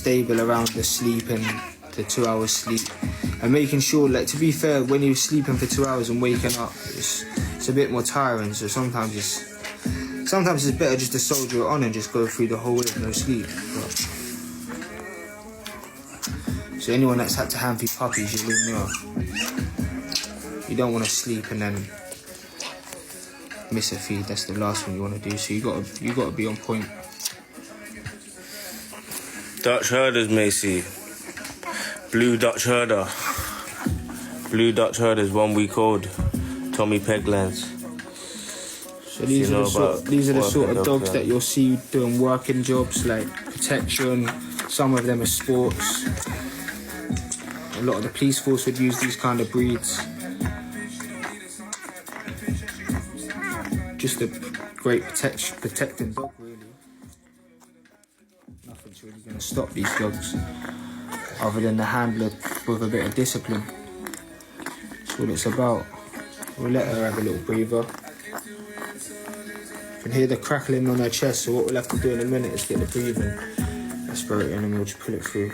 stable around the sleep and the 2 hours sleep, and making sure, like, to be fair, when you're sleeping for 2 hours and waking up, it's a bit more tiring. So sometimes it's better just to soldier it on and just go through the whole way with no sleep. But, so anyone that's had to hand feed puppies, you will know. You don't want to sleep and then miss a feed. That's the last thing you want to do. So you gotta be on point. Dutch herders, Macy. Blue Dutch herder. Blue Dutch herders, 1 week old. Tommy Peglands. So these are the sort of dogs that you'll see doing working jobs like protection. Some of them are sports. A lot of the police force would use these kind of breeds. Just a great protecting dog, really. Nothing's really going to stop these dogs other than the handler with a bit of discipline. That's what it's about. We'll let her have a little breather. You can hear the crackling on her chest, so what we'll have to do in a minute is get the breathing aspirator and then we'll just pull it through.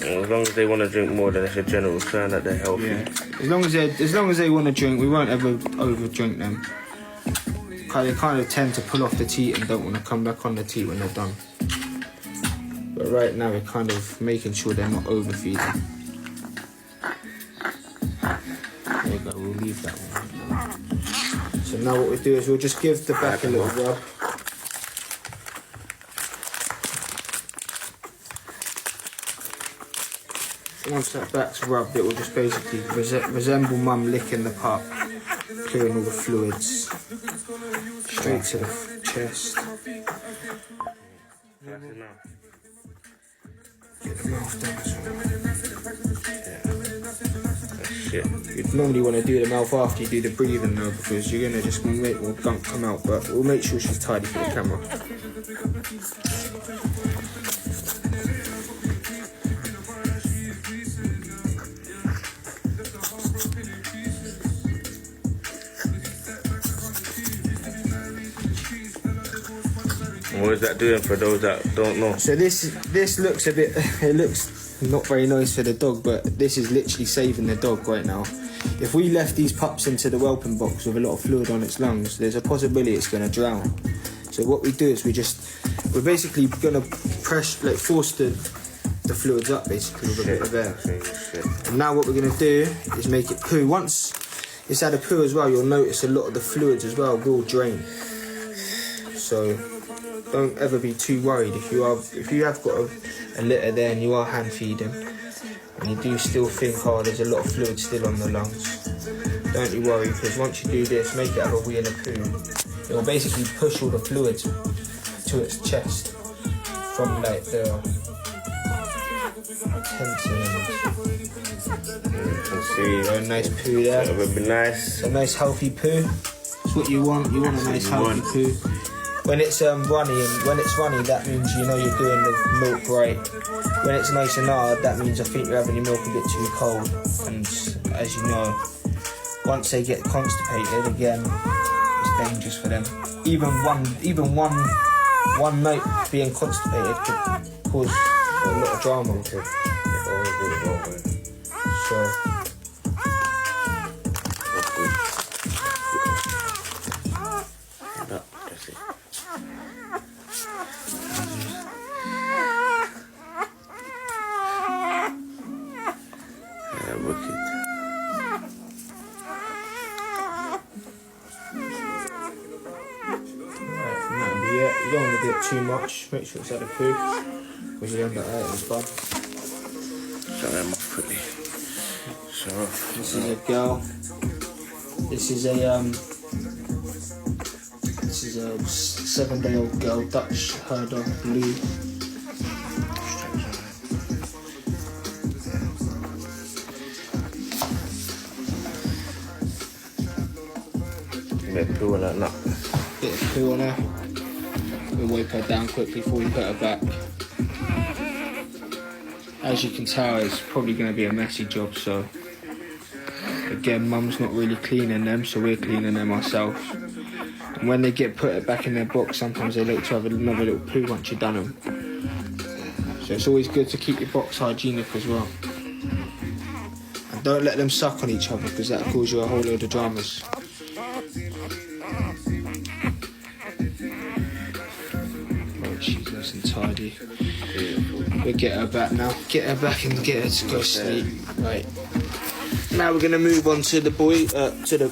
As long as they want to drink more, then it's a general sign that they're healthy. Yeah. As long as they want to drink, we won't ever over drink them. They kind of tend to pull off the teat and don't want to come back on the teat when they're done. But right now we're kind of making sure they're not overfeeding. There you go, we'll leave that one. So now what we do is we'll just give the back a little rub. Once that back's rubbed, it will just basically resemble mum licking the pup, clearing all the fluids straight to the chest. Get the mouth down as well. That's shit. You'd normally want to do the mouth after you do the breathing though, because you're going to just make more gunk come out, but we'll make sure she's tidy for the camera. What is that doing for those that don't know? So this looks a bit, it looks not very nice for the dog, but this is literally saving the dog right now. If we left these pups into the whelping box with a lot of fluid on its lungs, there's a possibility it's going to drown. So what we do is we're basically going to force the fluids up basically with a bit of air. And now what we're going to do is make it poo. Once it's had a poo as well, you'll notice a lot of the fluids as well will drain. So don't ever be too worried if you have got a litter there and you are hand feeding and you do still think, oh, there's a lot of fluid still on the lungs. Don't you worry, because once you do this, make it have a wee and a poo, it will basically push all the fluids to its chest from like the a nice poo there. That would be nice. A nice healthy poo. That's what you want. You want a nice healthy poo. When it's runny, that means you know you're doing the milk right. When it's nice and hard, that means I think you're having your milk a bit too cold. And as you know, once they get constipated again, it's dangerous for them. Even one night being constipated could cause a lot of drama. So. You don't want to do it too much, make sure it's had a poo, because you end up hurting his bud. Sorry, I'm off quickly. So, this is a girl. This is a 7-day-old girl, Dutch herder, blue. bit of poo on that nut. Bit of poo on her. We'll wipe her down quickly before we put her back. As you can tell, it's probably going to be a messy job, so again, mum's not really cleaning them, so we're cleaning them ourselves. And when they get put back in their box, sometimes they look to have another little poo once you've done them. So it's always good to keep your box hygienic as well. And don't let them suck on each other because that'll cause you a whole load of dramas. Oh, she's nice and tidy. We'll get her back now. Get her back and get her to go sleep. Right. Now we're gonna move on to the boys. To the